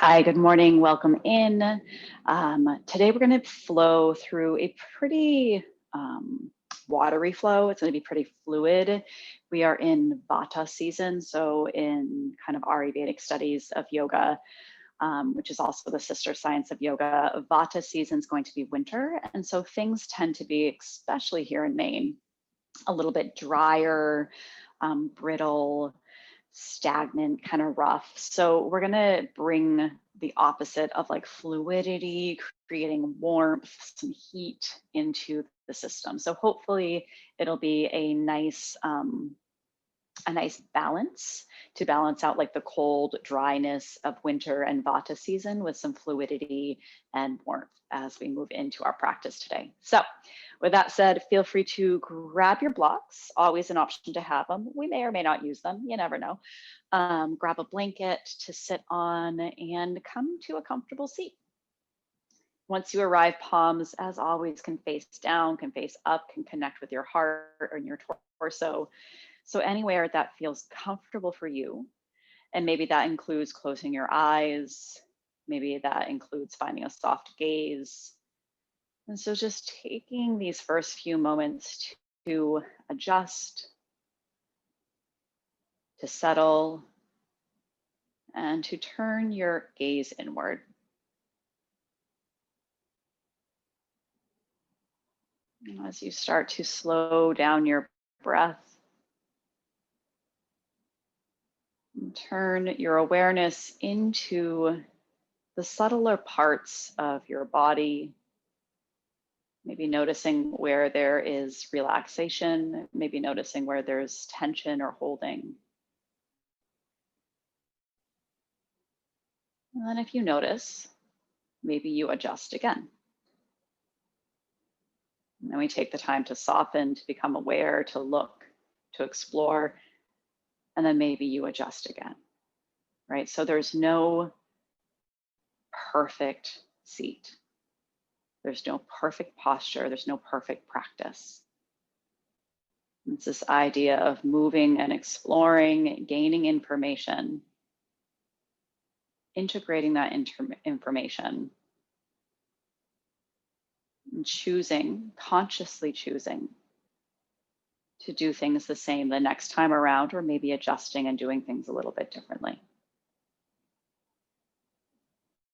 Hi, good morning. Welcome in. Today we're going to flow through a pretty watery flow. It's going to be pretty fluid. We are in Vata season, so in kind of Ayurvedic studies of yoga, which is also the sister science of yoga, Vata season is going to be winter, and so things tend to be, especially here in Maine, a little bit drier, brittle, stagnant, kind of rough. So we're going to bring the opposite of like fluidity, creating warmth, some heat into the system. So hopefully it'll be a nice balance to balance out like the cold dryness of winter and Vata season with some fluidity and warmth as we move into our practice today. So with that said, feel free to grab your blocks, always an option to have them. We may or may not use them, you never know. Grab a blanket to sit on and come to a comfortable seat. Once you arrive, palms, as always, can face down, can face up, can connect with your heart or your torso. So anywhere that feels comfortable for you, and maybe that includes closing your eyes, maybe that includes finding a soft gaze. And so just taking these first few moments to adjust, to settle, and to turn your gaze inward. And as you start to slow down your breath, and turn your awareness into the subtler parts of your body, maybe noticing where there is relaxation, maybe noticing where there's tension or holding. And then if you notice, maybe you adjust again. And then we take the time to soften, to become aware, to look, to explore, and then maybe you adjust again, right? So there's no perfect seat. There's no perfect posture. There's no perfect practice. It's this idea of moving and exploring, gaining information, integrating that information, and choosing, consciously choosing to do things the same the next time around, or maybe adjusting and doing things a little bit differently.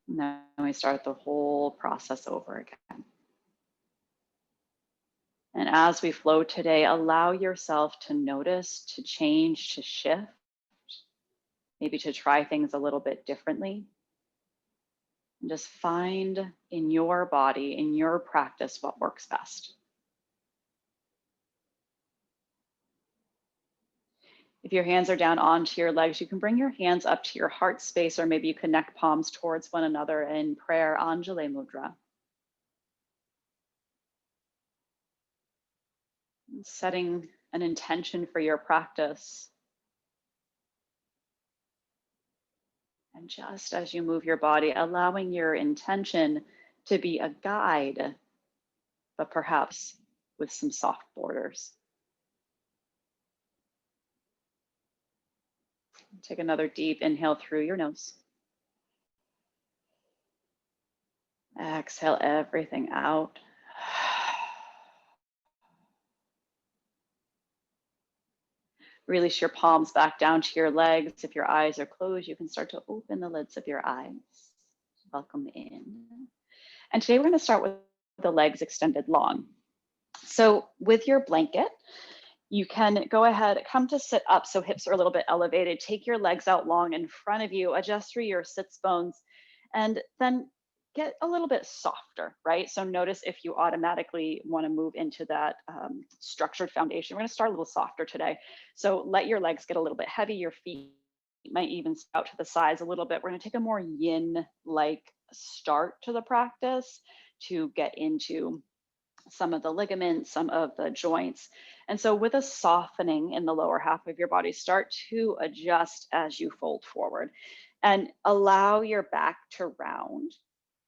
And then we start the whole process over again. And as we flow today, allow yourself to notice, to change, to shift, maybe to try things a little bit differently. And just find in your body, in your practice, what works best. If your hands are down onto your legs, you can bring your hands up to your heart space, or maybe you connect palms towards one another in prayer, Anjali Mudra. Setting an intention for your practice. And just as you move your body, allowing your intention to be a guide, but perhaps with some soft borders. Take another deep inhale through your nose. Exhale everything out. Release your palms back down to your legs. If your eyes are closed, you can start to open the lids of your eyes. Welcome in. And today we're going to start with the legs extended long. So with your blanket, you can go ahead, come to sit up so hips are a little bit elevated. Take your legs out long in front of you, adjust through your sits bones, and then get a little bit softer, right? So notice if you automatically want to move into that structured foundation. We're going to start a little softer today. So let your legs get a little bit heavy. Your feet might even scout to the sides a little bit. We're going to take a more yin-like start to the practice to get into some of the ligaments, some of the joints. And so with a softening in the lower half of your body, start to adjust as you fold forward and allow your back to round.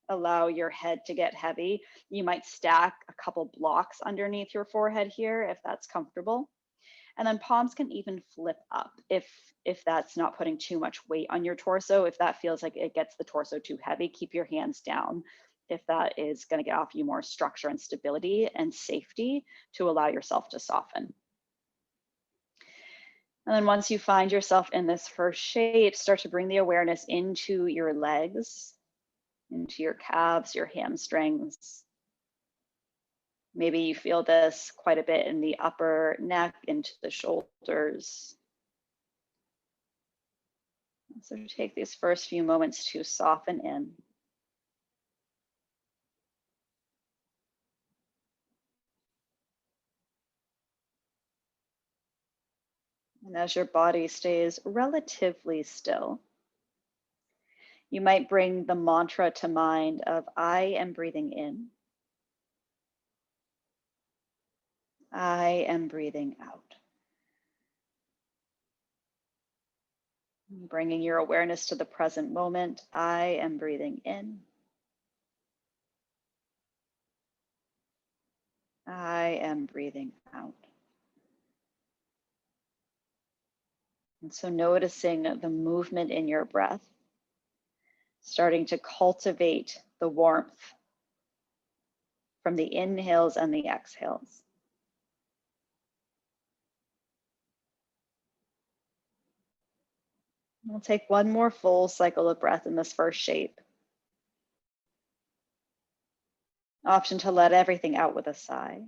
Allow your head to get heavy. You might stack a couple blocks underneath your forehead here if that's comfortable. And then palms can even flip up if that's not putting too much weight on your torso. If that feels like it gets the torso too heavy, keep your hands down. If that is going to get off you more structure and stability and safety to allow yourself to soften. And then once you find yourself in this first shape, start to bring the awareness into your legs, into your calves, your hamstrings. Maybe you feel this quite a bit in the upper neck, into the shoulders. So take these first few moments to soften in. And as your body stays relatively still, you might bring the mantra to mind of I am breathing in. I am breathing out. Bringing your awareness to the present moment. I am breathing in. I am breathing out. And so noticing the movement in your breath, starting to cultivate the warmth from the inhales and the exhales. We'll take one more full cycle of breath in this first shape. Option to let everything out with a sigh.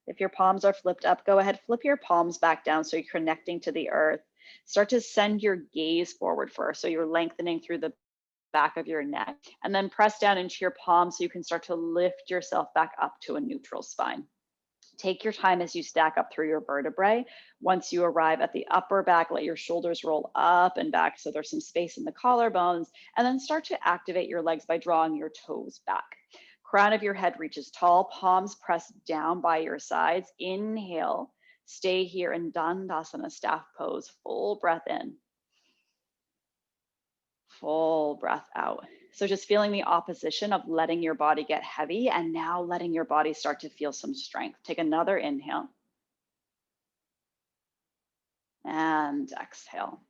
If your palms are flipped up, go ahead, flip your palms back down so you're connecting to the earth. Start to send your gaze forward first, so you're lengthening through the back of your neck, and then press down into your palms so you can start to lift yourself back up to a neutral spine. Take your time as you stack up through your vertebrae. Once you arrive at the upper back, let your shoulders roll up and back so there's some space in the collarbones, and then start to activate your legs by drawing your toes back. Crown of your head reaches tall, palms pressed down by your sides. Inhale, stay here in Dandasana, staff pose, full breath in. Full breath out. So just feeling the opposition of letting your body get heavy and now letting your body start to feel some strength. Take another inhale. And exhale.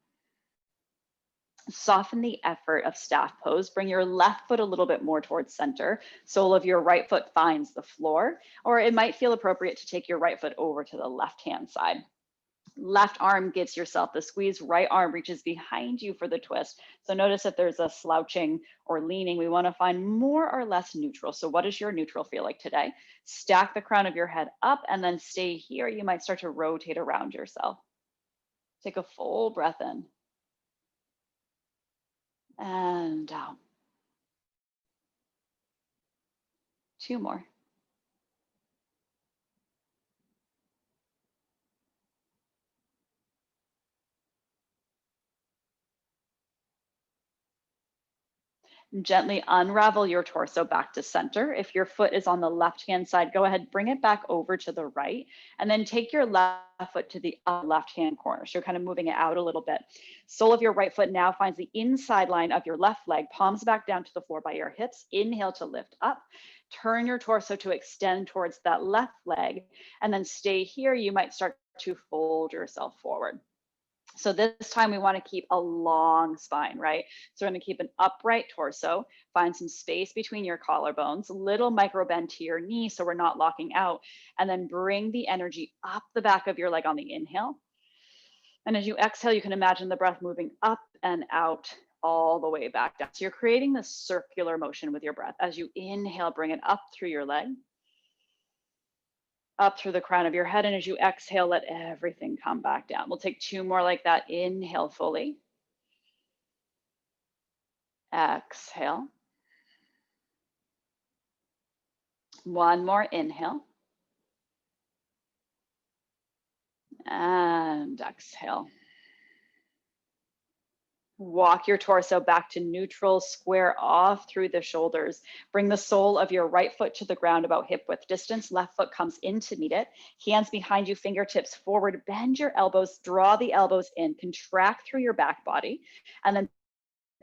Soften the effort of staff pose. Bring your left foot a little bit more towards center. Sole of your right foot finds the floor, or it might feel appropriate to take your right foot over to the left-hand side. Left arm gives yourself the squeeze, right arm reaches behind you for the twist. So notice if there's a slouching or leaning, we want to find more or less neutral. So what does your neutral feel like today? Stack the crown of your head up and then stay here. You might start to rotate around yourself. Take a full breath in. And out. Two more. Gently unravel your torso back to center. If your foot is on the left-hand side, go ahead, bring it back over to the right, and then take your left foot to the left-hand corner. So you're kind of moving it out a little bit. Sole of your right foot now finds the inside line of your left leg, palms back down to the floor by your hips. Inhale to lift up. Turn your torso to extend towards that left leg, and then stay here. You might start to fold yourself forward. So this time we want to keep a long spine, right? So we're going to keep an upright torso, find some space between your collarbones, little micro bend to your knee so we're not locking out, and then bring the energy up the back of your leg on the inhale. And as you exhale, you can imagine the breath moving up and out all the way back down. So you're creating this circular motion with your breath. As you inhale, bring it up through your leg, up through the crown of your head. And as you exhale, let everything come back down. We'll take two more like that. Inhale fully. Exhale. One more inhale. And exhale. Walk your torso back to neutral, square off through the shoulders. Bring the sole of your right foot to the ground about hip width distance. Left foot comes in to meet it. Hands behind you, fingertips forward. Bend your elbows, draw the elbows in, contract through your back body, and then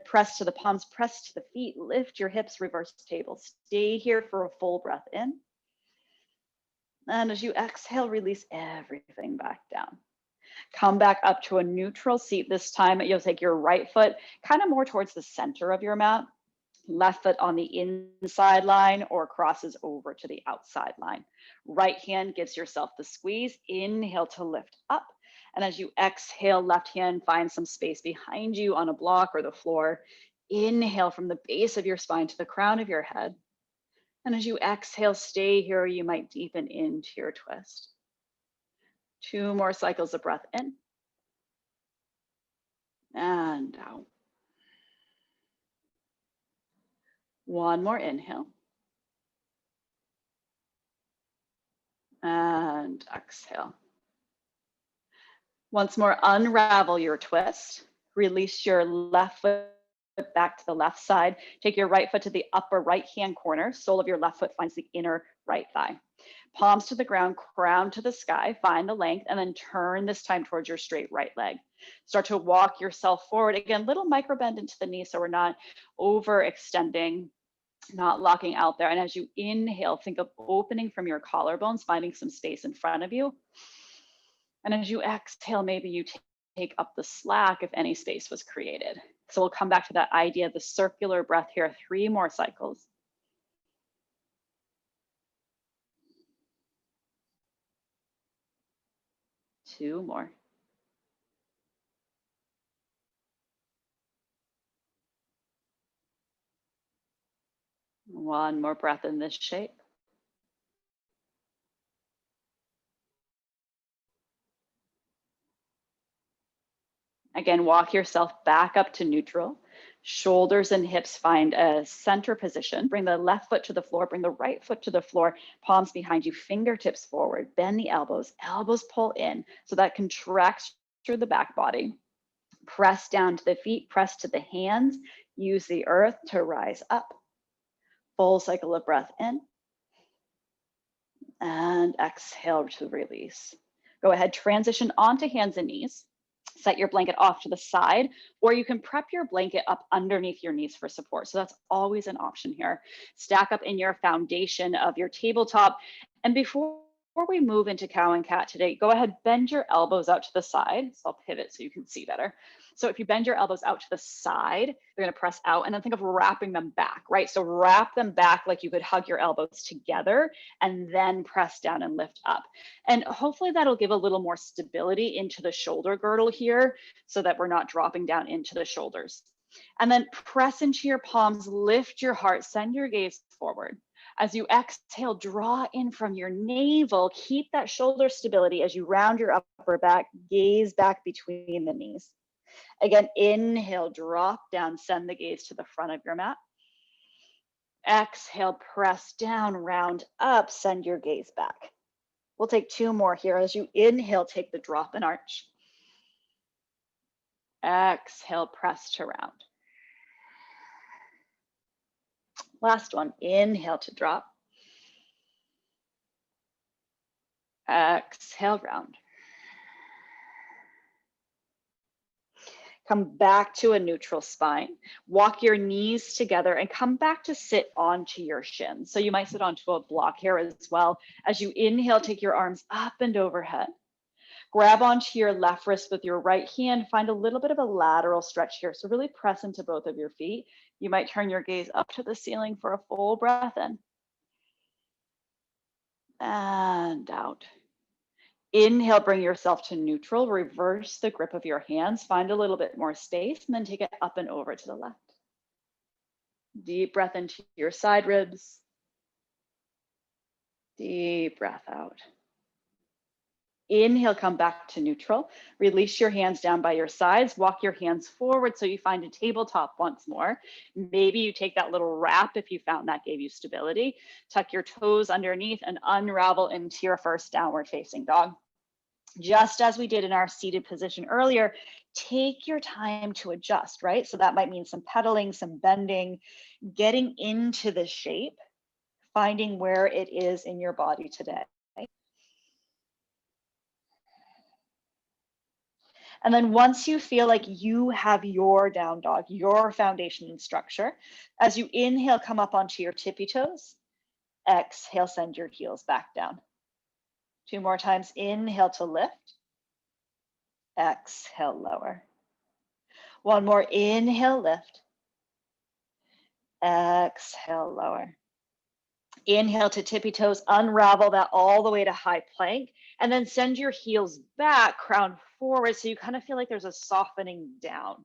press to the palms, press to the feet, lift your hips, reverse table. Stay here for a full breath in. And as you exhale, release everything back down. Come back up to a neutral seat. This time you'll take your right foot kind of more towards the center of your mat, left foot on the inside line or crosses over to the outside line. Right hand gives yourself the squeeze. Inhale to lift up. And as you exhale, left hand finds some space behind you on a block or the floor. Inhale from the base of your spine to the crown of your head. And as you exhale, stay here. You might deepen into your twist. 2 more cycles of breath in and out. 1 more inhale. And exhale. Once more, unravel your twist. Release your left foot back to the left side. Take your right foot to the upper right-hand corner. Sole of your left foot finds the inner right thigh. Palms to the ground, crown to the sky. Find the length and then turn this time towards your straight right leg. Start to walk yourself forward. Again, little micro bend into the knee so we're not overextending, not locking out there. And as you inhale, think of opening from your collarbones, finding some space in front of you. And as you exhale, maybe you take up the slack if any space was created. So we'll come back to that idea of the circular breath here, 3 more cycles. Two more. One more breath in this shape. Again, walk yourself back up to neutral. Shoulders and hips find a center position. Bring the left foot to the floor, bring the right foot to the floor, palms behind you, fingertips forward, bend the elbows, elbows pull in. So that contracts through the back body. Press down to the feet, press to the hands, use the earth to rise up. Full cycle of breath in. And exhale to release. Go ahead, transition onto hands and knees. Set your blanket off to the side, or you can prep your blanket up underneath your knees for support. So that's always an option here. Stack up in your foundation of your tabletop. And before we move into cow and cat today, go ahead, bend your elbows out to the side. So I'll pivot so you can see better. So if you bend your elbows out to the side, you're gonna press out and then think of wrapping them back, right? So wrap them back like you could hug your elbows together and then press down and lift up. And hopefully that'll give a little more stability into the shoulder girdle here so that we're not dropping down into the shoulders. And then press into your palms, lift your heart, send your gaze forward. As you exhale, draw in from your navel, keep that shoulder stability as you round your upper back, gaze back between the knees. Again, inhale, drop down, send the gaze to the front of your mat. Exhale, press down, round up, send your gaze back. We'll take 2 more here. As you inhale, take the drop and arch. Exhale, press to round. Last one, inhale to drop. Exhale, round. Come back to a neutral spine. Walk your knees together and come back to sit onto your shins. So you might sit onto a block here as well. As you inhale, take your arms up and overhead. Grab onto your left wrist with your right hand. Find a little bit of a lateral stretch here. So really press into both of your feet. You might turn your gaze up to the ceiling for a full breath in. And out. Inhale, bring yourself to neutral. Reverse the grip of your hands. Find a little bit more space and then take it up and over to the left. Deep breath into your side ribs. Deep breath out. Inhale, come back to neutral. Release your hands down by your sides. Walk your hands forward so you find a tabletop once more. Maybe you take that little wrap if you found that gave you stability. Tuck your toes underneath and unravel into your first downward facing dog. Just as we did in our seated position earlier, take your time to adjust, right? So that might mean some pedaling, some bending, getting into the shape, finding where it is in your body today. And then once you feel like you have your down dog, your foundation and structure, as you inhale, come up onto your tippy toes. Exhale, send your heels back down. 2 more times. Inhale to lift. Exhale, lower. 1 more. Inhale, lift. Exhale, lower. Inhale to tippy toes, unravel that all the way to high plank, and then send your heels back, crown forward, so you kind of feel like there's a softening down.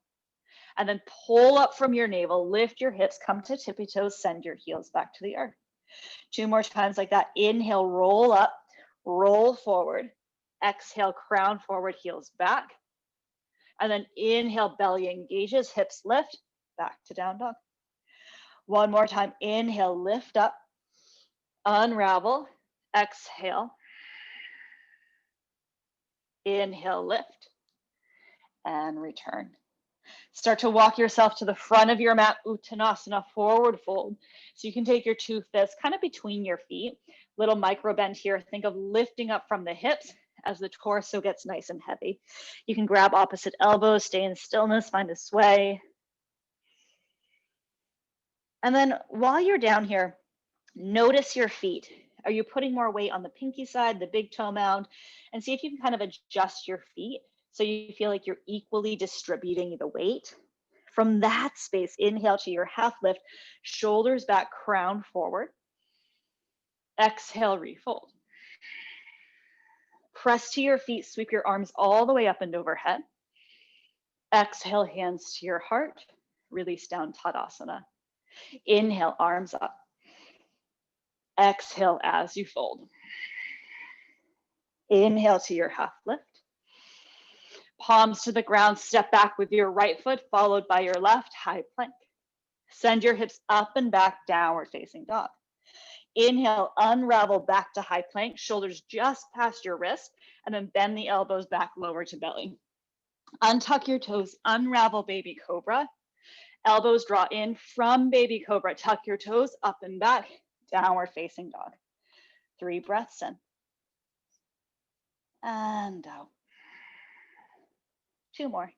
And then pull up from your navel, lift your hips, come to tippy toes, send your heels back to the earth. 2 more times like that. Inhale, roll up, roll forward. Exhale, crown forward, heels back. And then inhale, belly engages, hips lift, back to down dog. 1 more time. Inhale, lift up, unravel, exhale. Inhale, lift, and return. Start to walk yourself to the front of your mat, Uttanasana, forward fold. So you can take your 2 fists kind of between your feet, little micro bend here. Think of lifting up from the hips as the torso gets nice and heavy. You can grab opposite elbows, stay in stillness, find a sway. And then while you're down here, notice your feet. Are you putting more weight on the pinky side, the big toe mound? And see if you can kind of adjust your feet so you feel like you're equally distributing the weight. From that space, inhale to your half lift, shoulders back, crown forward. Exhale, refold. Press to your feet, sweep your arms all the way up and overhead. Exhale, hands to your heart. Release down, Tadasana. Inhale, arms up. Exhale as you fold. Inhale to your half lift. Palms to the ground, step back with your right foot, followed by your left, high plank. Send your hips up and back, downward facing dog. Inhale, unravel back to high plank, shoulders just past your wrist, and then bend the elbows back, lower to belly. Untuck your toes, unravel baby cobra. Elbows draw in from baby cobra, tuck your toes up and back, downward facing dog. 3 breaths in. And out. 2 more.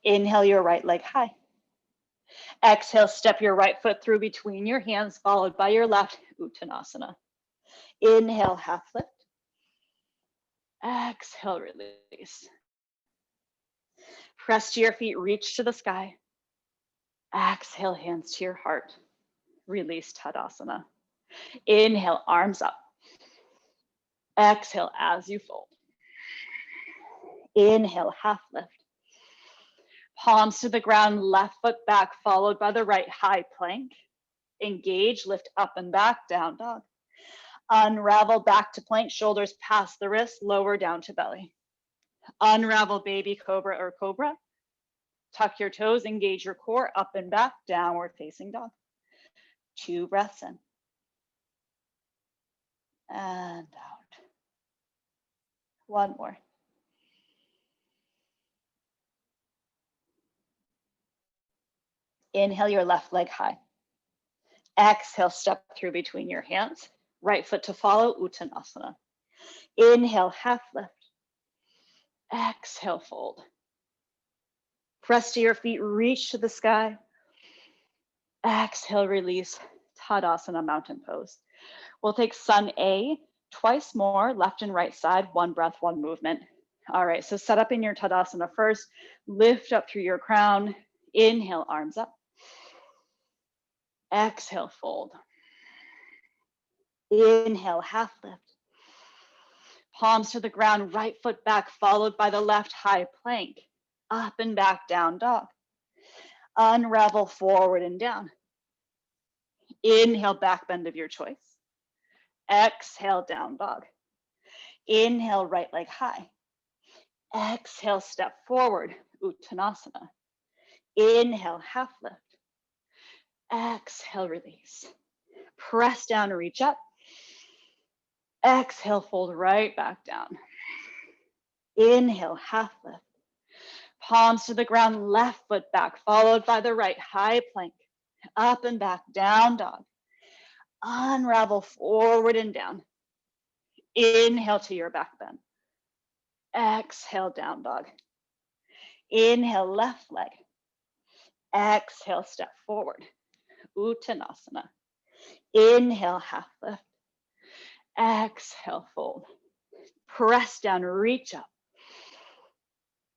Inhale your right leg high. Exhale, step your right foot through between your hands, followed by your left, Uttanasana. Inhale, half lift. Exhale, release. Press to your feet, reach to the sky. Exhale, hands to your heart. Release, Tadasana. Inhale, arms up. Exhale as you fold. Inhale, half lift. Palms to the ground, left foot back, followed by the right, high plank. Engage, lift up and back, down dog. Unravel back to plank, shoulders past the wrist, lower down to belly. Unravel baby cobra or cobra. Tuck your toes, engage your core, up and back, downward facing dog. 2 breaths in. And out. 1 more. Inhale your left leg high. Exhale, step through between your hands. Right foot to follow, Uttanasana. Inhale, half lift. Exhale, fold. Press to your feet, reach to the sky. Exhale, release, Tadasana, mountain pose. We'll take sun A twice more, left and right side, 1 breath, 1 movement. All right, so set up in your Tadasana first. Lift up through your crown. Inhale, arms up. Exhale, fold. Inhale, half lift. Palms to the ground, right foot back, followed by the left, high plank. Up and back, down dog. Unravel forward and down. Inhale, back bend of your choice. Exhale, down dog. Inhale, right leg high. Exhale, step forward, Uttanasana. Inhale, half lift. Exhale, release. Press down, reach up. Exhale, fold right back down. Inhale, half lift. Palms to the ground, left foot back, followed by the right, high plank. Up and back, down dog. Unravel forward and down. Inhale to your back bend. Exhale, down dog. Inhale, left leg. Exhale, step forward. Uttanasana. Inhale, half lift. Exhale, fold. Press down, reach up.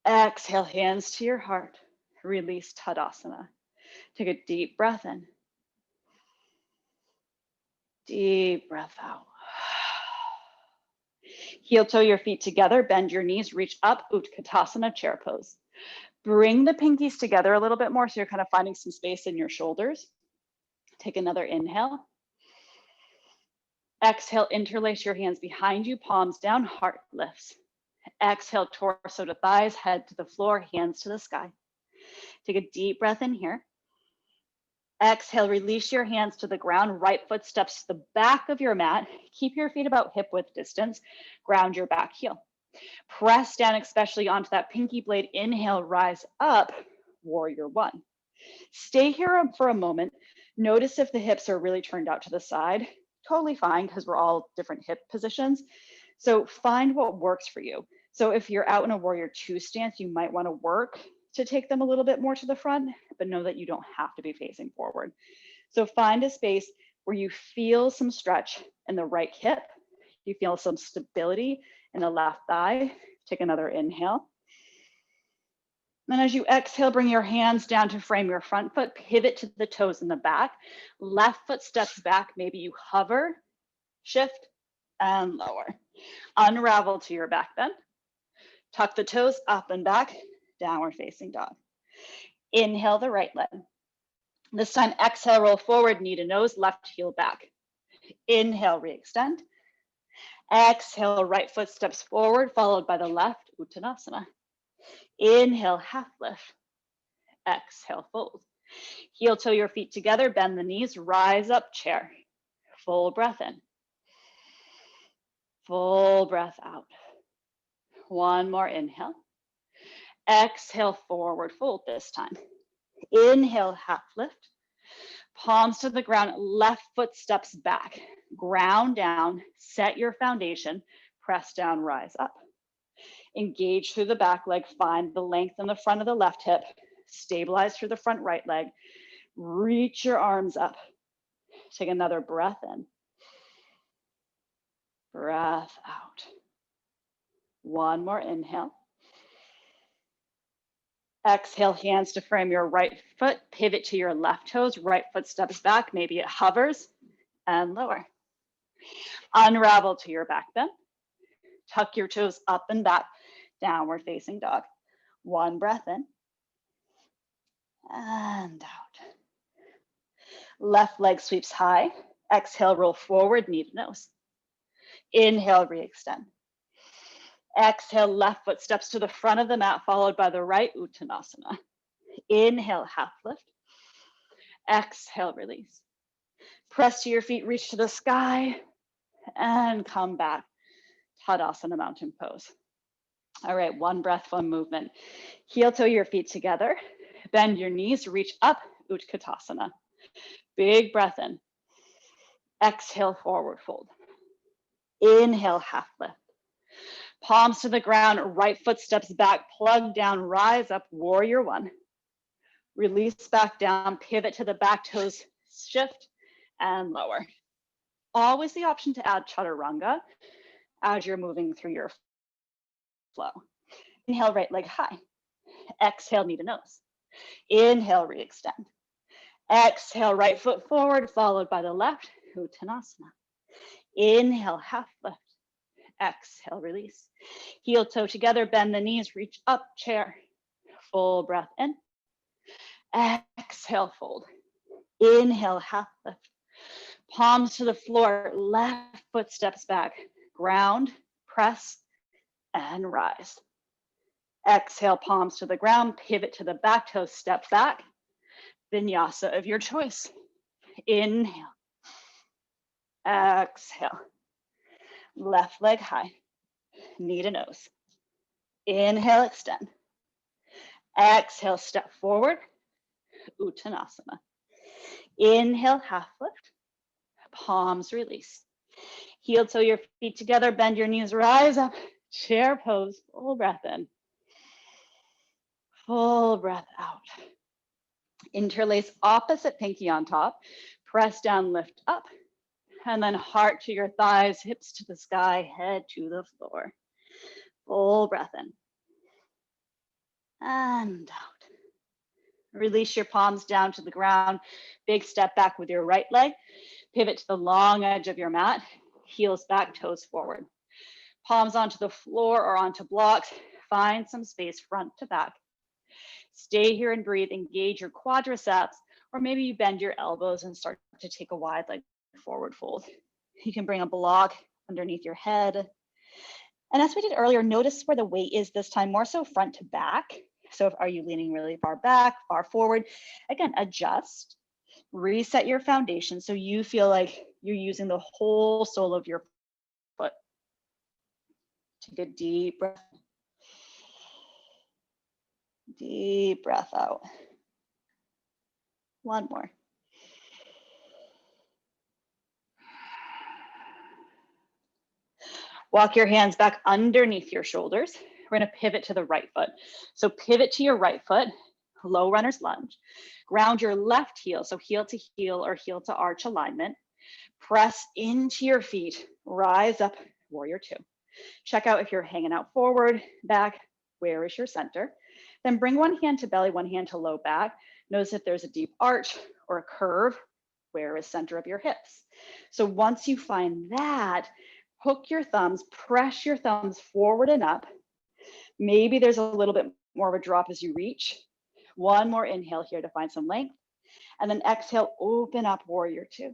Exhale, hands to your heart. Release Tadasana. Take a deep breath in. Deep breath out. Heel toe your feet together, bend your knees, reach up, Utkatasana, chair pose. Bring the pinkies together a little bit more so you're kind of finding some space in your shoulders. Take another inhale. Exhale, interlace your hands behind you, palms down, heart lifts. Exhale, torso to thighs, head to the floor, hands to the sky. Take a deep breath in here. Exhale, release your hands to the ground, right foot steps to the back of your mat. Keep your feet about hip width distance. Ground your back heel. Press down, especially onto that pinky blade. Inhale, rise up, warrior one. Stay here for a moment. Notice if the hips are really turned out to the side. Totally fine, because we're all different hip positions. So find what works for you. So if you're out in a warrior two stance, you might want to work to take them a little bit more to the front, but know that you don't have to be facing forward. So find a space where you feel some stretch in the right hip. You feel some stability in the left thigh. Take another inhale. Then as you exhale, bring your hands down to frame your front foot, pivot to the toes in the back. Left foot steps back, maybe you hover, shift, and lower. Unravel to your back bend. Tuck the toes up and back, downward facing dog. Inhale the right leg. This time, exhale, roll forward, knee to nose, left heel back. Inhale, re-extend. Exhale, right foot steps forward, followed by the left, Uttanasana. Inhale, half lift. Exhale, fold. Heel toe your feet together, bend the knees, rise up, chair. Full breath in. Full breath out. One more inhale. Exhale, forward fold this time. Inhale, half lift. Palms to the ground, left foot steps back. Ground down, set your foundation, press down, rise up. Engage through the back leg, find the length in the front of the left hip, stabilize through the front right leg, reach your arms up. Take another breath in. Breath out. One more inhale. Exhale, hands to frame your right foot, pivot to your left toes, right foot steps back, maybe it hovers, and lower. Unravel to your back bend. Tuck your toes up and back, downward facing dog. One breath in, and out. Left leg sweeps high. Exhale, roll forward, knee to nose. Inhale, re-extend. Exhale, left foot steps to the front of the mat, followed by the right, Uttanasana. Inhale, half lift. Exhale, release. Press to your feet, reach to the sky, and come back. Tadasana, mountain pose. All right, one breath, one movement. Heel toe your feet together. Bend your knees, reach up, Utkatasana. Big breath in. Exhale, forward fold. Inhale, half lift. Palms to the ground, right foot steps back, plug down, rise up, warrior one. Release back down, pivot to the back toes, shift, and lower. Always the option to add chaturanga as you're moving through your flow. Inhale, right leg high. Exhale, knee to nose. Inhale, re-extend. Exhale, right foot forward, followed by the left, Uttanasana. Inhale, half lift. Exhale, release. Heel toe together, bend the knees, reach up, chair. Full breath in. Exhale, fold. Inhale, half lift. Palms to the floor, left foot steps back. Ground, press, and rise. Exhale, palms to the ground, pivot to the back toes, step back. Vinyasa of your choice. Inhale. Exhale. Left leg high, knee to nose. Inhale, extend. Exhale, step forward, Uttanasana. Inhale, half lift. Palms release. Heel toe your feet together, bend your knees, rise up, chair pose, full breath in. Full breath out. Interlace opposite pinky on top. Press down, lift up. And then heart to your thighs, hips to the sky, head to the floor. Full breath in. And out. Release your palms down to the ground. Big step back with your right leg. Pivot to the long edge of your mat. Heels back, toes forward. Palms onto the floor or onto blocks. Find some space front to back. Stay here and breathe. Engage your quadriceps, or maybe you bend your elbows and start to take a wide leg forward fold. You can bring a block underneath your head. And as we did earlier, notice where the weight is this time, more so front to back. So are you leaning really far back, far forward? Again, adjust, reset your foundation so you feel like you're using the whole sole of your foot. Take a deep breath. Deep breath out. One more. Walk your hands back underneath your shoulders. We're going to pivot to the right foot. So pivot to your right foot, low runner's lunge. Ground your left heel, so heel to heel or heel to arch alignment. Press into your feet, rise up, warrior two. Check out if you're hanging out forward, back, where is your center? Then bring one hand to belly, one hand to low back. Notice if there's a deep arch or a curve, where is center of your hips? So once you find that, hook your thumbs, press your thumbs forward and up. Maybe there's a little bit more of a drop as you reach. One more inhale here to find some length. And then exhale, open up, warrior two.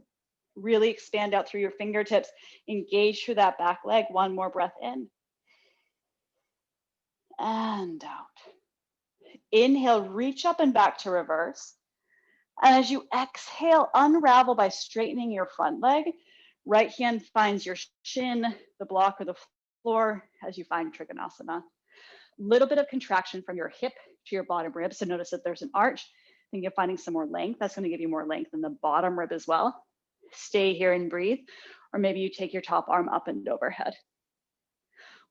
Really expand out through your fingertips. Engage through that back leg. One more breath in. And out. Inhale, reach up and back to reverse. And as you exhale, unravel by straightening your front leg. Right hand finds your shin, the block or the floor as you find Trikonasana. Little bit of contraction from your hip to your bottom rib. So notice that there's an arch. Think of finding some more length. That's going to give you more length in the bottom rib as well. Stay here and breathe. Or maybe you take your top arm up and overhead.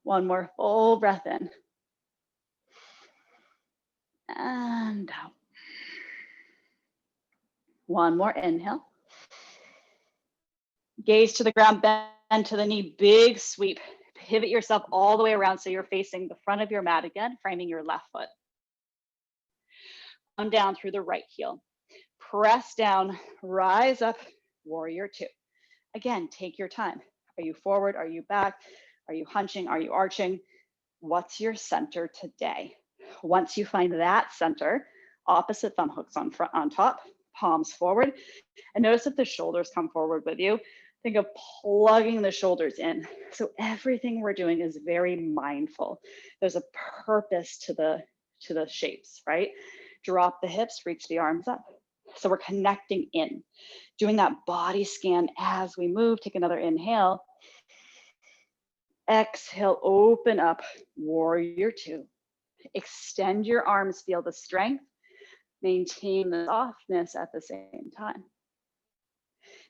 One more full breath in. And out. One more inhale. Gaze to the ground, bend to the knee, big sweep. Pivot yourself all the way around so you're facing the front of your mat again, framing your left foot. Come down through the right heel. Press down, rise up, warrior two. Again, take your time. Are you forward? Are you back? Are you hunching? Are you arching? What's your center today? Once you find that center, opposite thumb hooks on top, palms forward. And notice if the shoulders come forward with you. Think of plugging the shoulders in. So everything we're doing is very mindful. There's a purpose to the shapes, right? Drop the hips, reach the arms up. So we're connecting in, doing that body scan as we move. Take another inhale. Exhale, open up, warrior two. Extend your arms, feel the strength. Maintain the softness at the same time.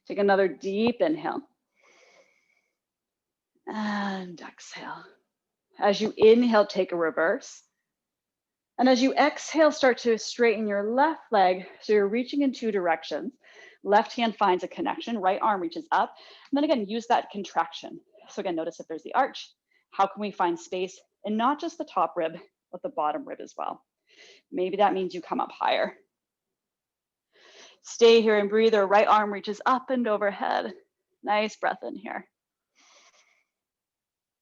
Take another deep inhale. And exhale. As you inhale, take a reverse. And as you exhale, start to straighten your left leg. So you're reaching in two directions. Left hand finds a connection, right arm reaches up. And then again, use that contraction. So again, notice if there's the arch. How can we find space? And not just the top rib, but the bottom rib as well. Maybe that means you come up higher. Stay here and breathe. Or right arm reaches up and overhead. Nice breath in here.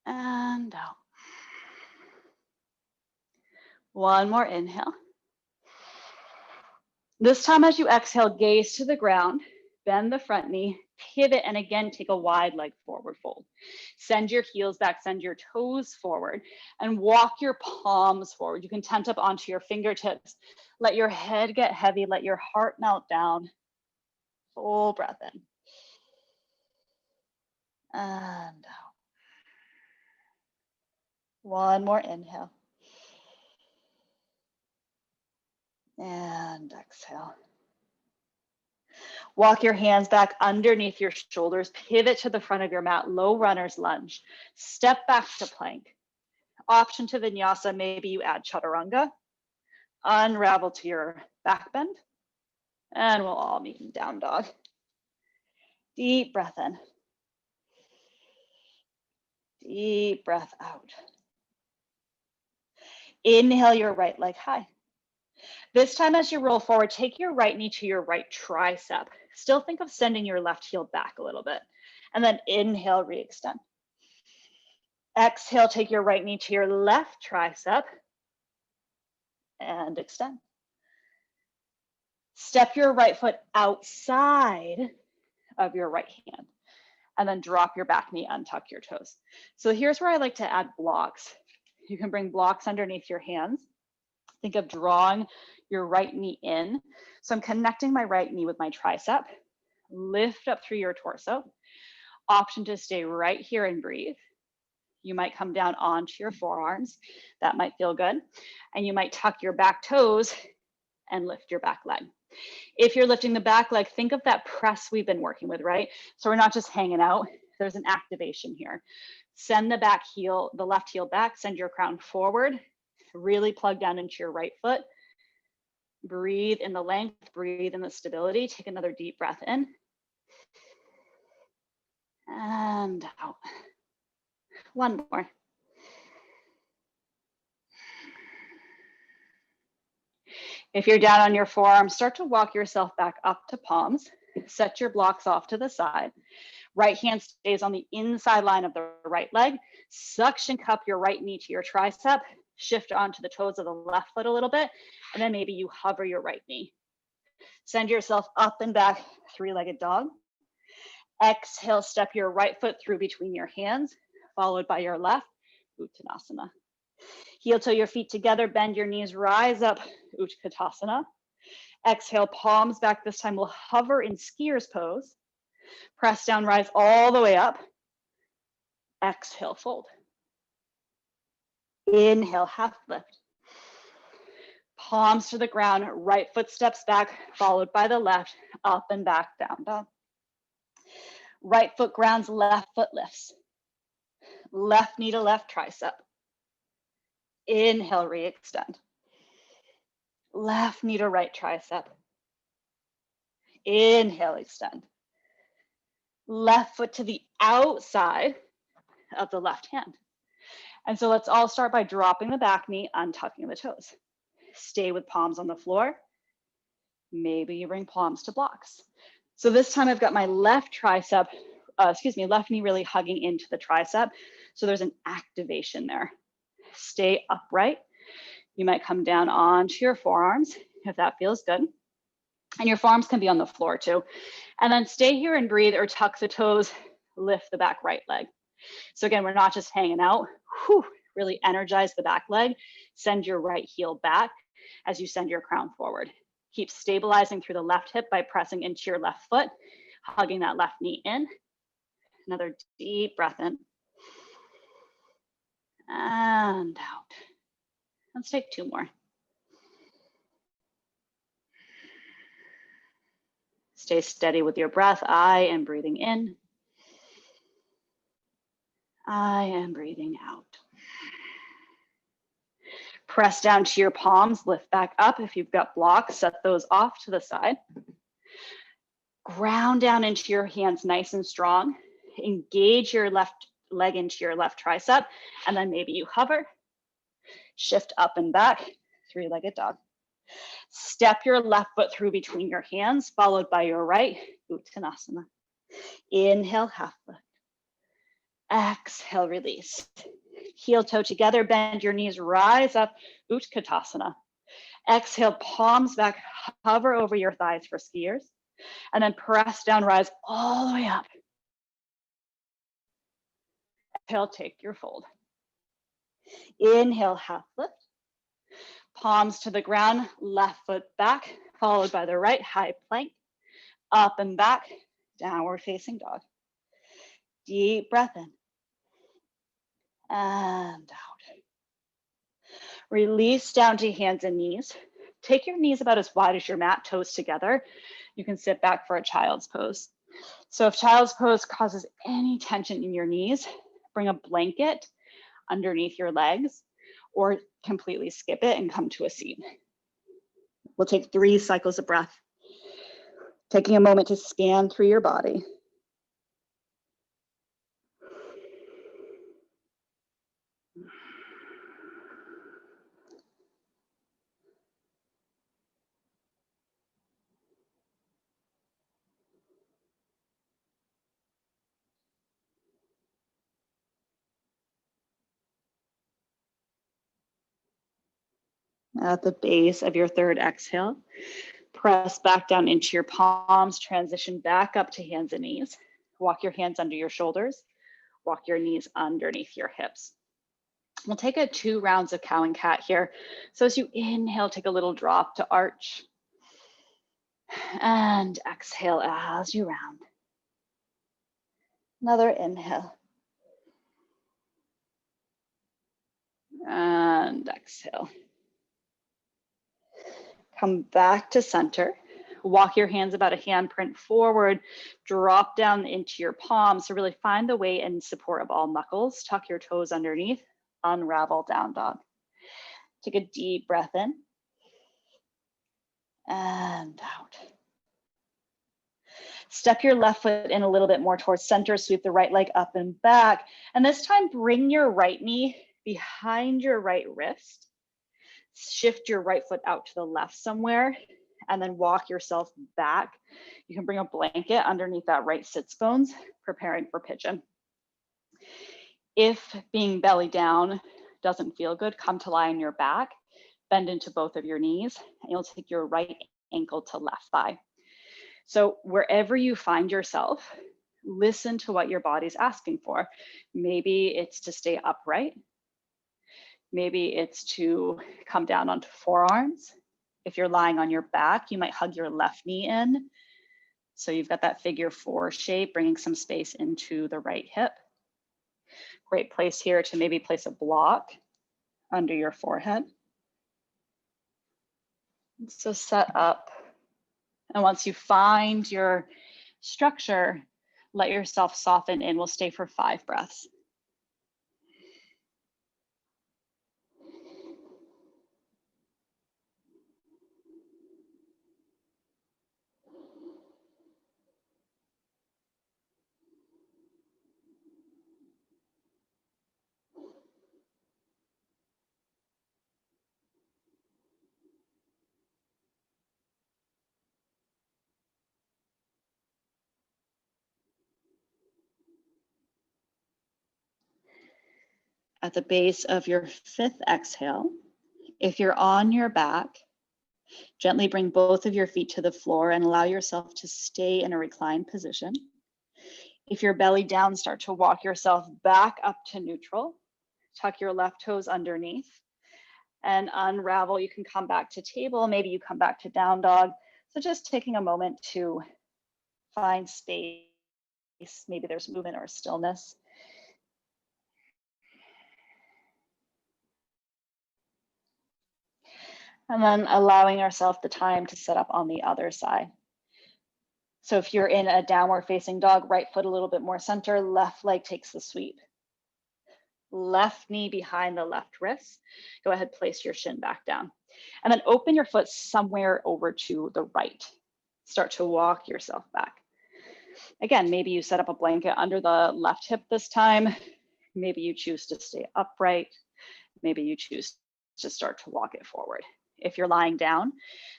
And out. One more inhale. This time as you exhale, gaze to the ground, bend the front knee, pivot, and again, take a wide leg forward fold. Send your heels back, send your toes forward, and walk your palms forward. You can tent up onto your fingertips. Let your head get heavy, let your heart melt down. Full breath in. And out. One more inhale. And exhale. Walk your hands back underneath your shoulders, pivot to the front of your mat, low runner's lunge. Step back to plank. Option to Vinyasa, maybe you add chaturanga. Unravel to your back bend. And we'll all meet in down dog. Deep breath in. Deep breath out. Inhale your right leg high. This time as you roll forward, take your right knee to your right tricep. Still think of sending your left heel back a little bit. And then inhale, re-extend. Exhale, take your right knee to your left tricep and extend. Step your right foot outside of your right hand and then drop your back knee, untuck your toes. So here's where I like to add blocks. You can bring blocks underneath your hands. Think of drawing your right knee in. So I'm connecting my right knee with my tricep. Lift up through your torso. Option to stay right here and breathe. You might come down onto your forearms. That might feel good. And you might tuck your back toes and lift your back leg. If you're lifting the back leg, think of that press we've been working with, right? So we're not just hanging out. There's an activation here. Send the back heel, the left heel back, send your crown forward. Really plug down into your right foot. Breathe in the length, breathe in the stability. Take another deep breath in. And out. One more. If you're down on your forearm, start to walk yourself back up to palms. Set your blocks off to the side. Right hand stays on the inside line of the right leg. Suction cup your right knee to your tricep. Shift onto the toes of the left foot a little bit. And then maybe you hover your right knee. Send yourself up and back, three-legged dog. Exhale, step your right foot through between your hands, followed by your left, Uttanasana. Heel toe your feet together, bend your knees, rise up, Utkatasana. Exhale, palms back. This time we'll hover in skier's pose. Press down, rise all the way up. Exhale, fold. Inhale, half lift. Palms to the ground, right foot steps back, followed by the left, up and back, down dog. Right foot grounds, left foot lifts. Left knee to left tricep. Inhale, re-extend. Left knee to right tricep. Inhale, extend. Left foot to the outside of the left hand. And so let's all start by dropping the back knee, untucking the toes. Stay with palms on the floor. Maybe you bring palms to blocks. So this time I've got my left tricep, left knee really hugging into the tricep. So there's an activation there. Stay upright. You might come down onto your forearms if that feels good. And your forearms can be on the floor too. And then stay here and breathe or tuck the toes, lift the back right leg. So again, we're not just hanging out. Whew, really energize the back leg. Send your right heel back as you send your crown forward. Keep stabilizing through the left hip by pressing into your left foot, hugging that left knee in. Another deep breath in. And out. Let's take two more. Stay steady with your breath. I am breathing in. I am breathing out. Press down to your palms, lift back up. If you've got blocks, set those off to the side. Ground down into your hands nice and strong. Engage your left leg into your left tricep, and then maybe you hover. Shift up and back, three-legged dog. Step your left foot through between your hands, followed by your right, Uttanasana. Inhale, half lift. Exhale, release. Heel toe together, bend your knees, rise up, Utkatasana. Exhale, palms back, hover over your thighs for skiers. And then press down, rise all the way up. Exhale, take your fold. Inhale, half lift. Palms to the ground, left foot back, followed by the right, high plank. Up and back, downward facing dog. Deep breath in. And out. Release down to hands and knees. Take your knees about as wide as your mat, toes together. You can sit back for a child's pose. So if child's pose causes any tension in your knees, bring a blanket underneath your legs or completely skip it and come to a seat. We'll take 3 cycles of breath, taking a moment to scan through your body. At the base of your 3rd exhale, press back down into your palms, transition back up to hands and knees. Walk your hands under your shoulders, walk your knees underneath your hips. We'll take 2 rounds of cow and cat here. So as you inhale, take a little drop to arch. And exhale as you round. Another inhale. And exhale. Come back to center. Walk your hands about a handprint forward. Drop down into your palms. So really find the weight and support of all knuckles. Tuck your toes underneath. Unravel down dog. Take a deep breath in. And out. Step your left foot in a little bit more towards center. Sweep the right leg up and back. And this time, bring your right knee behind your right wrist. Shift your right foot out to the left somewhere, and then walk yourself back. You can bring a blanket underneath that right sits bones, preparing for pigeon. If being belly down doesn't feel good, come to lie on your back, bend into both of your knees, and you'll take your right ankle to left thigh. So wherever you find yourself, listen to what your body's asking for. Maybe it's to stay upright. Maybe it's to come down onto forearms. If you're lying on your back, you might hug your left knee in. So you've got that figure 4 shape, bringing some space into the right hip. Great place here to maybe place a block under your forehead. So set up. And once you find your structure, let yourself soften in. We'll stay for 5 breaths. At the base of your 5th exhale, if you're on your back, gently bring both of your feet to the floor and allow yourself to stay in a reclined position. If you're belly down, start to walk yourself back up to neutral. Tuck your left toes underneath and unravel. You can come back to table. Maybe you come back to down dog. So just taking a moment to find space. Maybe there's movement or stillness. And then allowing ourselves the time to set up on the other side. So if you're in a downward facing dog, right foot a little bit more center, left leg takes the sweep. Left knee behind the left wrist. Go ahead, place your shin back down. And then open your foot somewhere over to the right. Start to walk yourself back. Again, maybe you set up a blanket under the left hip this time. Maybe you choose to stay upright. Maybe you choose to start to walk it forward. If you're lying down,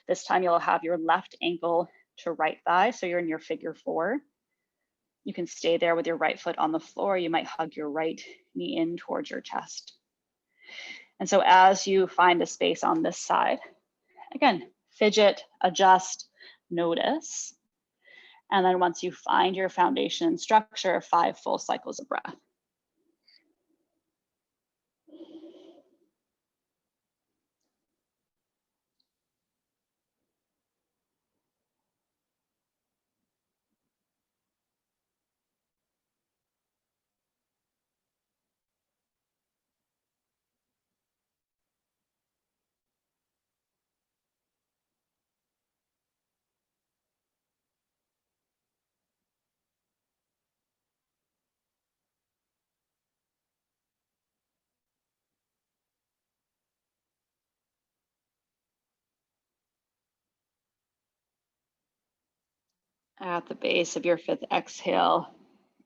this time you'll have your left ankle to right thigh. So you're in your figure 4. You can stay there with your right foot on the floor. You might hug your right knee in towards your chest. And so as you find a space on this side, again, fidget, adjust, notice. And then once you find your foundation and structure, 5 full cycles of breath. At the base of your fifth exhale,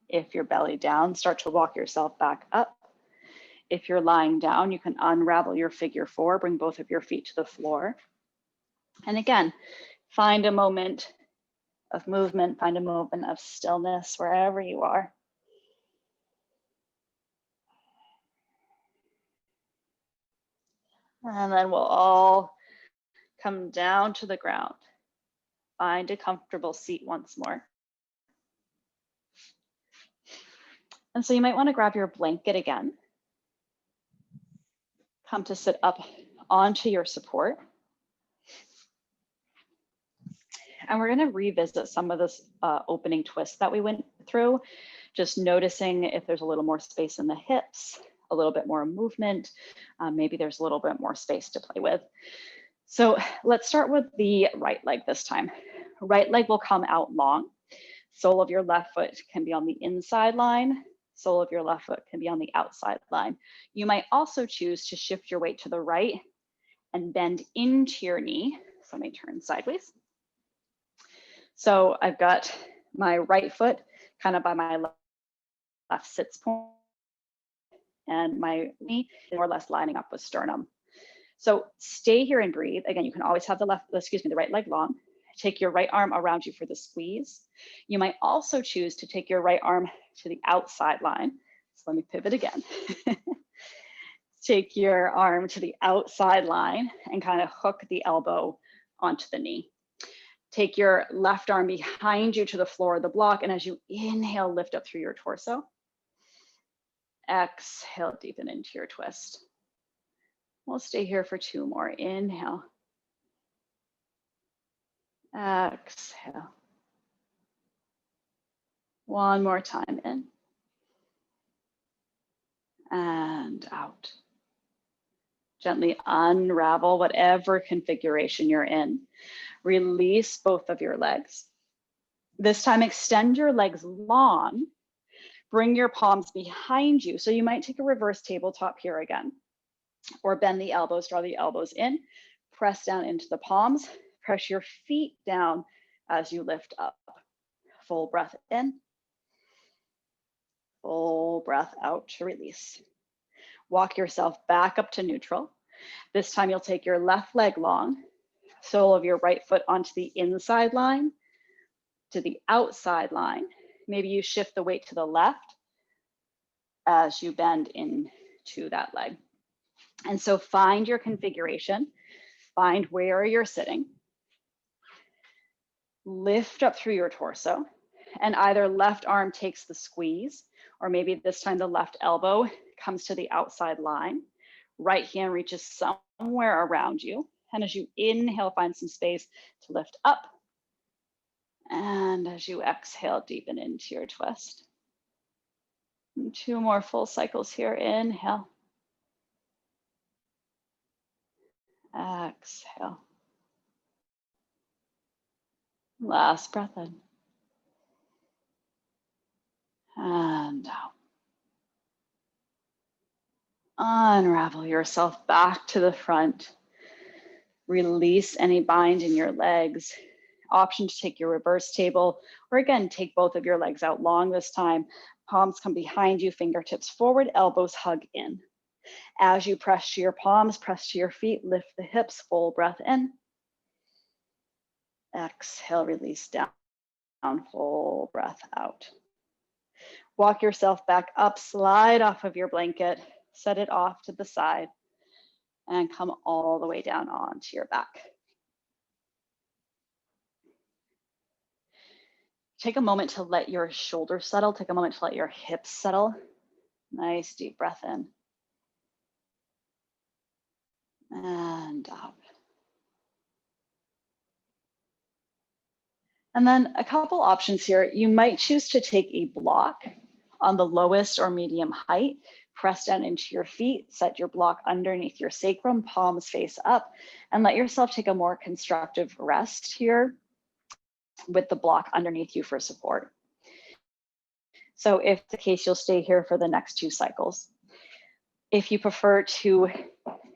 if you're belly down, start to walk yourself back up. If you're lying down, you can unravel your figure four, bring both of your feet to the floor. And again, find a moment of movement, find a moment of stillness wherever you are. And then we'll all come down to the ground. Find a comfortable seat once more. And so you might want to grab your blanket again. Come to sit up onto your support. And we're going to revisit some of this opening twist that we went through, just noticing if there's a little more space in the hips, a little bit more movement, maybe there's a little bit more space to play with. So let's start with the right leg this time. Right leg will come out long. Sole of your left foot can be on the inside line. Sole of your left foot can be on the outside line. You might also choose to shift your weight to the right and bend into your knee. So let me turn sideways. So I've got my right foot kind of by my left sits point, and my knee more or less lining up with sternum. So stay here and breathe. Again, you can always have the right leg long. Take your right arm around you for the squeeze. You might also choose to take your right arm to the outside line. So let me pivot again. Take your arm to the outside line and kind of hook the elbow onto the knee. Take your left arm behind you to the floor of the block, and as you inhale, lift up through your torso. Exhale, deepen into your twist. We'll stay here for two more. Inhale. Exhale. One more time, in and out. Gently unravel whatever configuration you're in. Release both of your legs. This time, extend your legs long. Bring your palms behind you. So you might take a reverse tabletop here again, or bend the elbows, draw the elbows in, press down into the palms, press your feet down as you lift up. Full breath in, full breath out to release. Walk yourself back up to neutral. This time you'll take your left leg long, sole of your right foot onto the inside line, to the outside line. Maybe you shift the weight to the left as you bend into that leg. And so find your configuration, find where you're sitting, lift up through your torso, and either left arm takes the squeeze, or maybe this time the left elbow comes to the outside line. Right hand reaches somewhere around you. And as you inhale, find some space to lift up. And as you exhale, deepen into your twist. And two more full cycles here. Inhale. Exhale. Last breath in. And out. Unravel yourself back to the front. Release any bind in your legs. Option to take your reverse table, or again, take both of your legs out long this time. Palms come behind you, fingertips forward, elbows hug in. As you press to your palms, press to your feet, lift the hips, full breath in. Exhale, release down, full breath out. Walk yourself back up, slide off of your blanket, set it off to the side, and come all the way down onto your back. Take a moment to let your shoulders settle. Take a moment to let your hips settle. Nice deep breath in. And out. And then a couple options here. You might choose to take a block on the lowest or medium height, press down into your feet, set your block underneath your sacrum, palms face up, and let yourself take a more constructive rest here with the block underneath you for support. So if the case, you'll stay here for the next two cycles. If you prefer to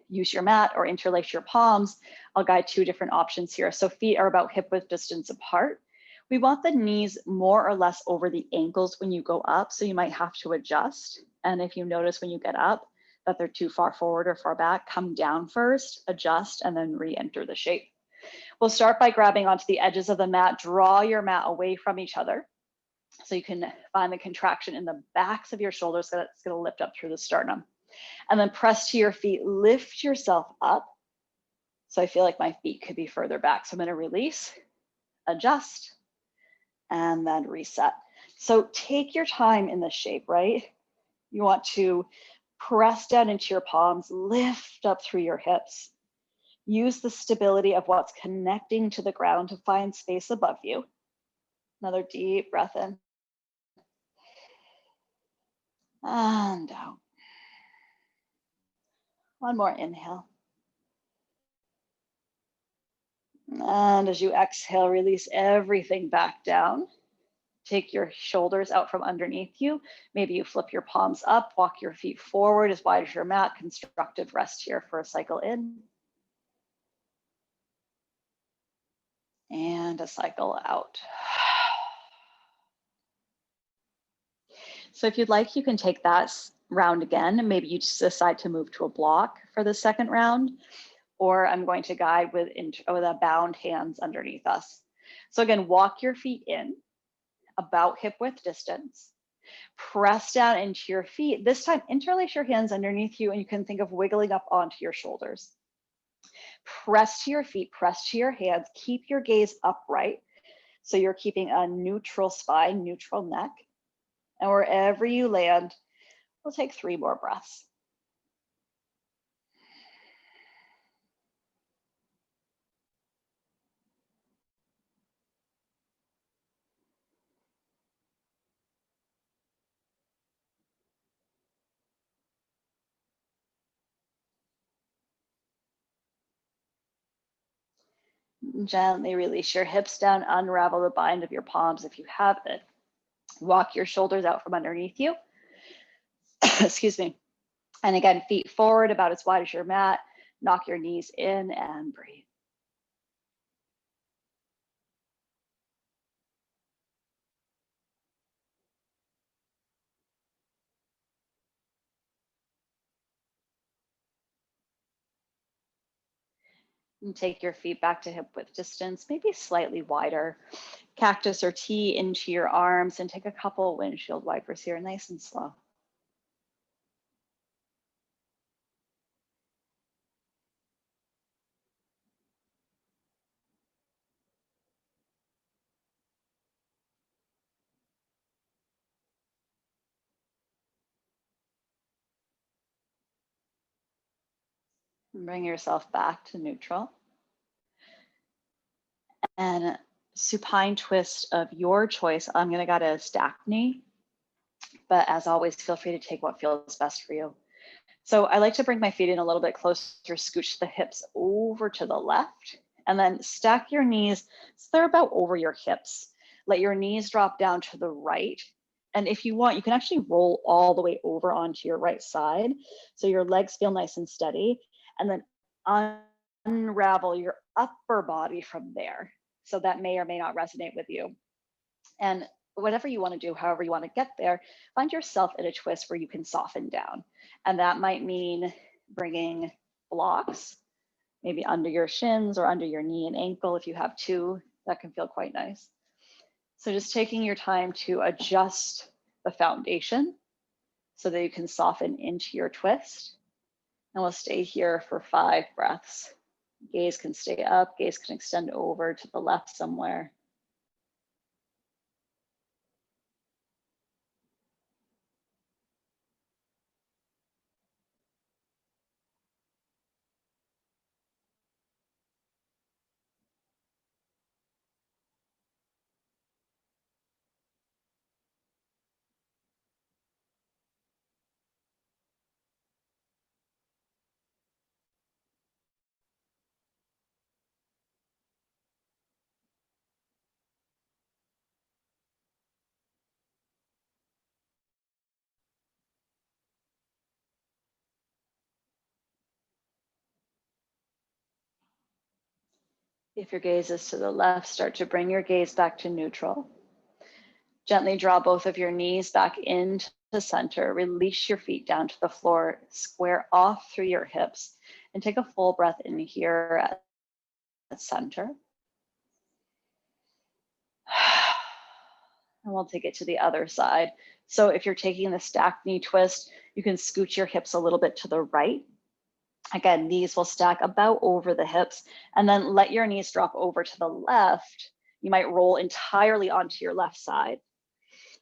use your mat or interlace your palms, I'll guide two different options here. So feet are about hip width distance apart. We want the knees more or less over the ankles when you go up, so you might have to adjust. And if you notice when you get up that they're too far forward or far back, come down first, adjust, and then re-enter the shape. We'll start by grabbing onto the edges of the mat, draw your mat away from each other. So you can find the contraction in the backs of your shoulders, so that's gonna lift up through the sternum. And then press to your feet, lift yourself up. So I feel like my feet could be further back. So I'm gonna release, adjust, and then reset. So take your time in this shape, right? You want to press down into your palms, lift up through your hips. Use the stability of what's connecting to the ground to find space above you. Another deep breath in. And out. One more inhale. And as you exhale, release everything back down. Take your shoulders out from underneath you. Maybe you flip your palms up, walk your feet forward as wide as your mat. Constructive rest here for a cycle in. And a cycle out. So if you'd like, you can take that round again, and maybe you just decide to move to a block for the second round, or I'm going to guide with a bound hands underneath us. So again, walk your feet in about hip width distance. Press down into your feet. This time, interlace your hands underneath you, and you can think of wiggling up onto your shoulders. Press to your feet, press to your hands, keep your gaze upright. So you're keeping a neutral spine, neutral neck. And wherever you land, we'll take 3 more breaths. Gently release your hips down, unravel the bind of your palms if you have it. Walk your shoulders out from underneath you. Excuse me. And again, feet forward about as wide as your mat. Knock your knees in and breathe. And take your feet back to hip width distance, maybe slightly wider. Cactus or T into your arms, and take a couple windshield wipers here, nice and slow. And bring yourself back to neutral. And supine twist of your choice. I'm gonna go to stack knee, but as always, feel free to take what feels best for you. So I like to bring my feet in a little bit closer, scooch the hips over to the left, and then stack your knees so they're about over your hips. Let your knees drop down to the right. And if you want, you can actually roll all the way over onto your right side. So your legs feel nice and steady, and then unravel your upper body from there. So that may or may not resonate with you. And whatever you want to do, however you want to get there, find yourself in a twist where you can soften down. And that might mean bringing blocks, maybe under your shins or under your knee and ankle. If you have 2, that can feel quite nice. So just taking your time to adjust the foundation so that you can soften into your twist. And we'll stay here for 5 breaths. Gaze can stay up, gaze can extend over to the left somewhere. If your gaze is to the left, start to bring your gaze back to neutral. Gently draw both of your knees back into the center. Release your feet down to the floor. Square off through your hips. And take a full breath in here at the center. And we'll take it to the other side. So if you're taking the stacked knee twist, you can scoot your hips a little bit to the right. Again, knees will stack about over the hips, and then let your knees drop over to the left. You might roll entirely onto your left side.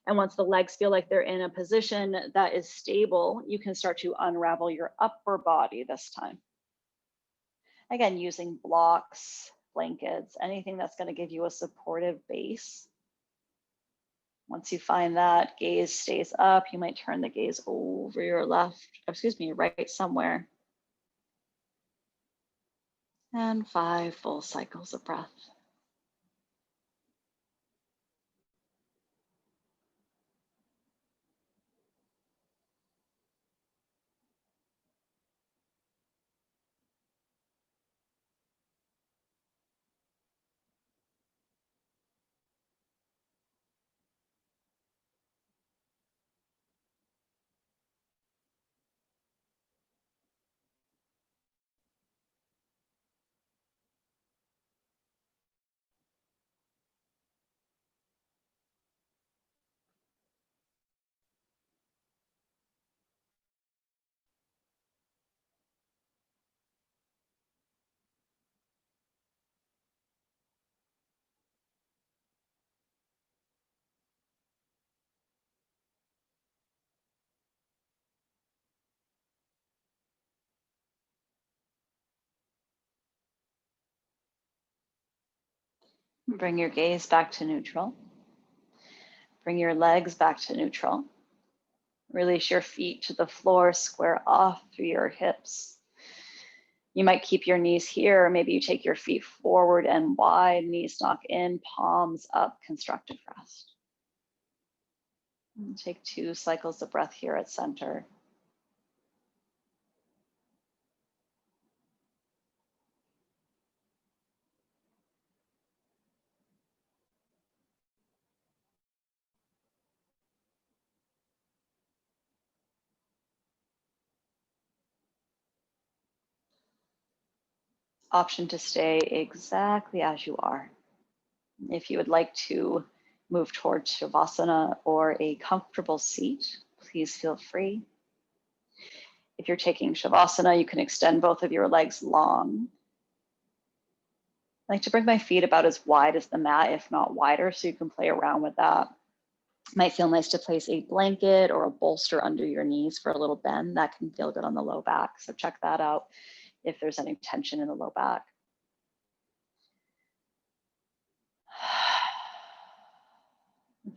And once the legs feel like they're in a position that is stable, you can start to unravel your upper body this time. Again, using blocks, blankets, anything that's going to give you a supportive base. Once you find that gaze stays up, you might turn the gaze over your right somewhere. And 5 full cycles of breath. Bring your gaze back to neutral. Bring your legs back to neutral. Release your feet to the floor, square off through your hips. You might keep your knees here. Maybe you take your feet forward and wide, knees knock in, palms up, constructive rest. And take 2 cycles of breath here at center. Option to stay exactly as you are. If you would like to move towards Shavasana or a comfortable seat, please feel free. If you're taking Shavasana, you can extend both of your legs long. I like to bring my feet about as wide as the mat, if not wider, so you can play around with that. It might feel nice to place a blanket or a bolster under your knees for a little bend. That can feel good on the low back, so check that out if there's any tension in the low back.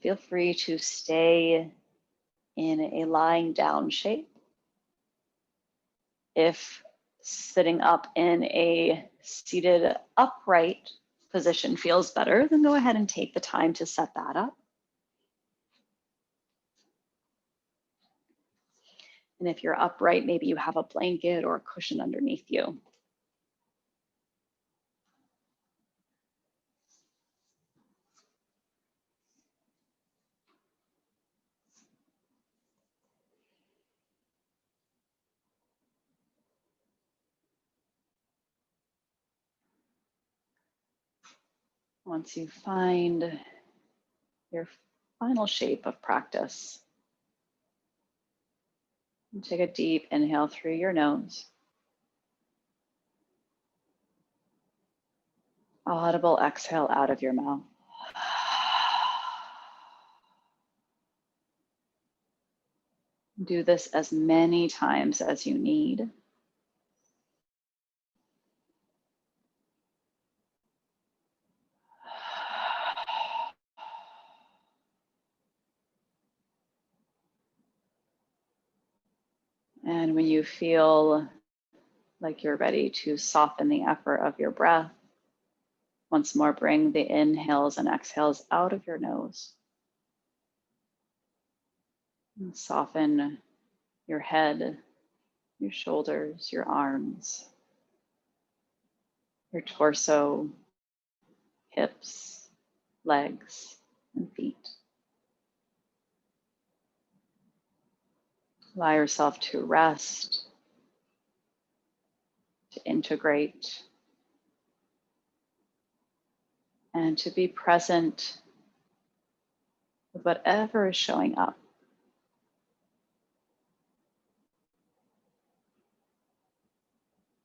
Feel free to stay in a lying down shape. If sitting up in a seated upright position feels better, then go ahead and take the time to set that up. And if you're upright, maybe you have a blanket or a cushion underneath you. Once you find your final shape of practice, take a deep inhale through your nose. Audible exhale out of your mouth. Do this as many times as you need. And when you feel like you're ready to soften the effort of your breath, once more bring the inhales and exhales out of your nose. And soften your head, your shoulders, your arms, your torso, hips, legs, and feet. Allow yourself to rest, to integrate, and to be present with whatever is showing up.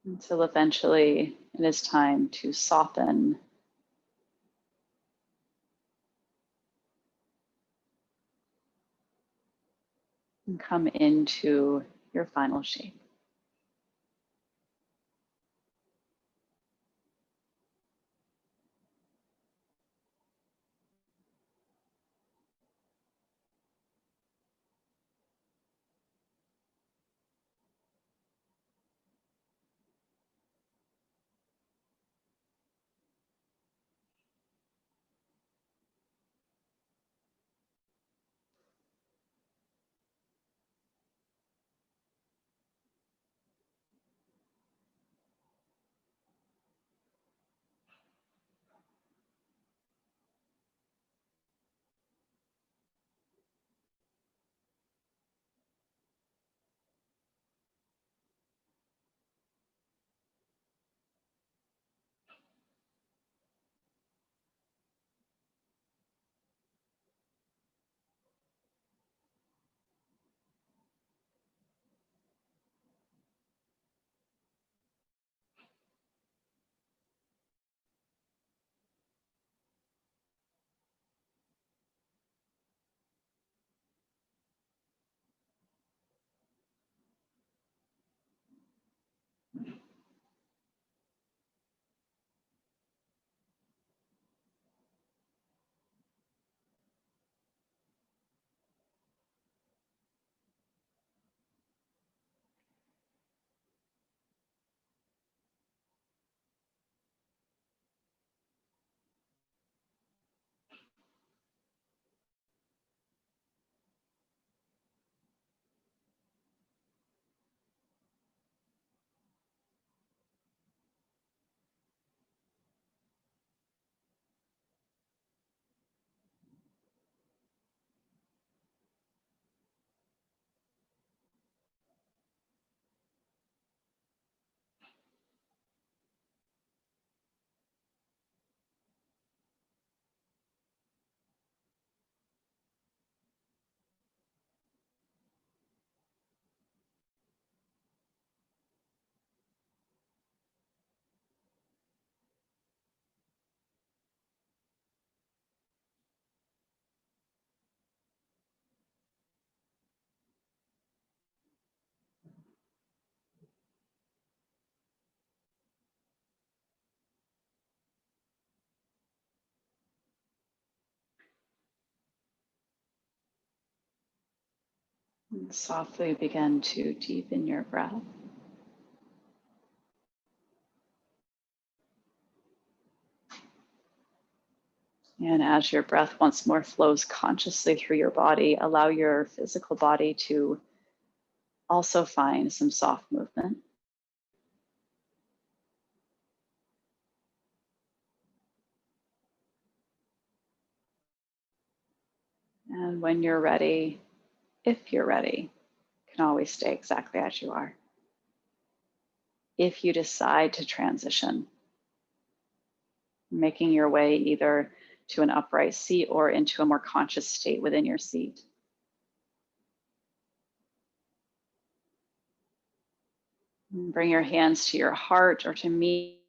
Until eventually it is time to soften and come into your final shape. And softly begin to deepen your breath. And as your breath once more flows consciously through your body, allow your physical body to also find some soft movement. And when you're ready, if you're ready, you can always stay exactly as you are. If you decide to transition, making your way either to an upright seat or into a more conscious state within your seat. Bring your hands to your heart or to meet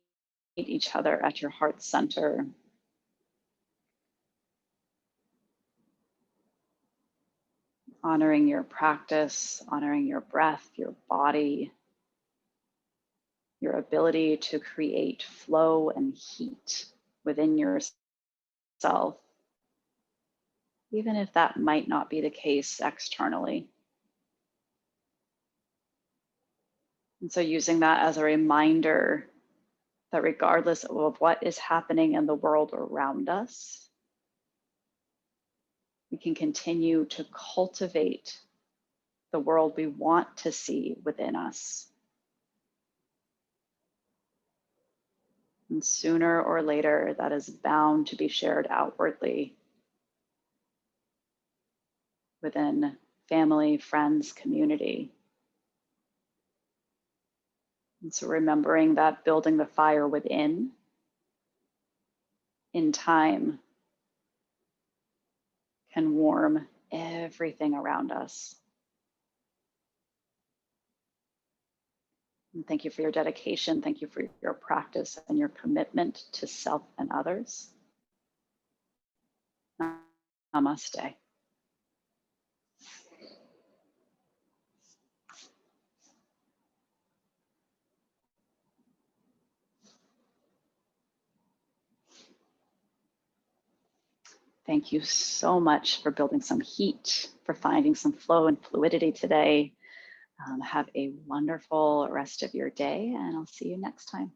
each other at your heart center. Honoring your practice, honoring your breath, your body, your ability to create flow and heat within yourself, even if that might not be the case externally. And so using that as a reminder that regardless of what is happening in the world around us, we can continue to cultivate the world we want to see within us. And sooner or later, that is bound to be shared outwardly within family, friends, community. And so remembering that building the fire within in time can warm everything around us. And thank you for your dedication. Thank you for your practice and your commitment to self and others. Namaste. Thank you so much for building some heat, for finding some flow and fluidity today. Have a wonderful rest of your day, and I'll see you next time.